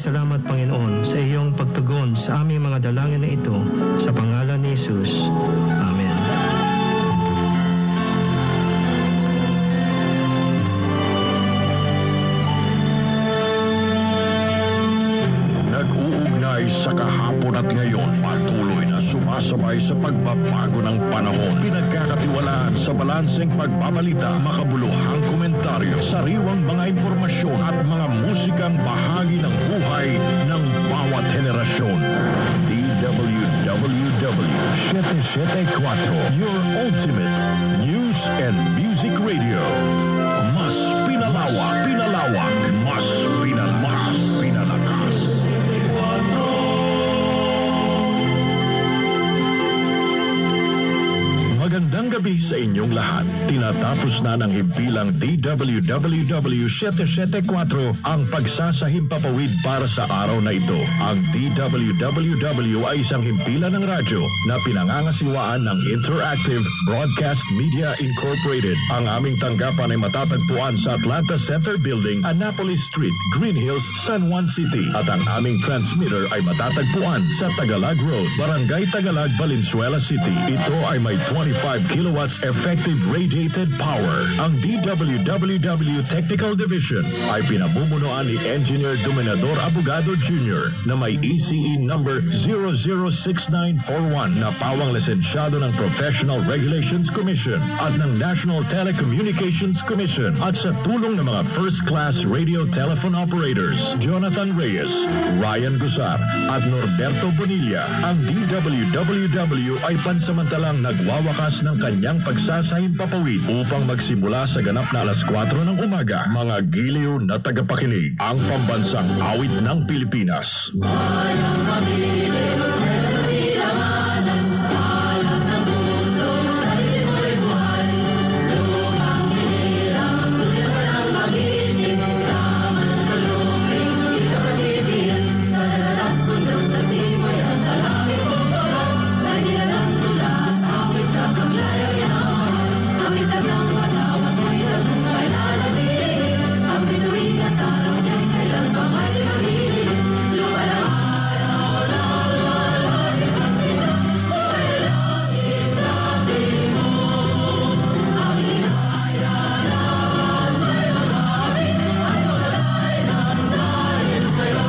salamat, Panginoon, sa iyong pagtugon sa aming mga dalangin na ito. Sa pangalan ni Jesus. Amen. Nag-uugnay sa kahapon at ngayon, patuloy na sumasabay sa pagbabago ng panahon. Pinagkakatiwalaan sa balanseng pagbabalita, makabuluhang komentaryo, sariwang mga impormasyon at mga musikang bahagi ng buhay ng bawat henerasyon. DWWW 774, your ultimate news and music radio. Mas pinalawak, mas pinalakas. Magandang gabi sa inyong lahat. Tinatapos na ng himpilang DWWW 774 ang pagsasahimpapawid para sa araw na ito. Ang DWWW ay isang himpilan ng radyo na pinangangasiwaan ng Interactive Broadcast Media Incorporated. Ang aming tanggapan ay matatagpuan sa Atlanta Center Building, Annapolis Street, Green Hills, San Juan City. At ang aming transmitter ay matatagpuan sa Tagalog Road, Barangay Tagalog, Valenzuela City. Ito ay may 25 kilowatts effective radiated power. Ang DWWW Technical Division ay pinamumunuan ni Engineer Dominador Abogado Jr. na may ECE number 006941 na pawang lisensyado ng Professional Regulations Commission at ng National Telecommunications Commission, at sa tulong ng mga first-class radio telephone operators Jonathan Reyes, Ryan Gusar at Norberto Bonilla. Ang DWWW ay pansamantalang nagwawakas ng kanyang pagsasahimpapawid upang magsimula sa ganap na alas 4 ng umaga. Mga giliw na tagapakinig, ang pambansang awit ng Pilipinas. Bayang mabilim, silanganan, alam ng puso, sarili mo'y buhay. Lumang hirang, tuloy mo lang mag-inip, sa manluluping, di ka masisiyan. Sa dagat bundok, sa simoy, at sa langit bumbagat, may nilalang tula, awit sa paglayaw yaman. Ang isang ng matawag mo'y tagumpay na nabigil, ang bituin at araw niya'y kailan pa may magigil. Lumalang araw na wala ibang sila, buhay langit sa timog. Ang linaya naman may magamit, at magalay ng dahil sa'yo.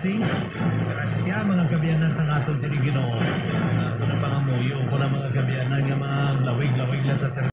Grasya mga kabiyanan sa ngatong Ginoo. Ito na pangamuyo ko na mga kabiyanan nga mga lawig-lawig lang sa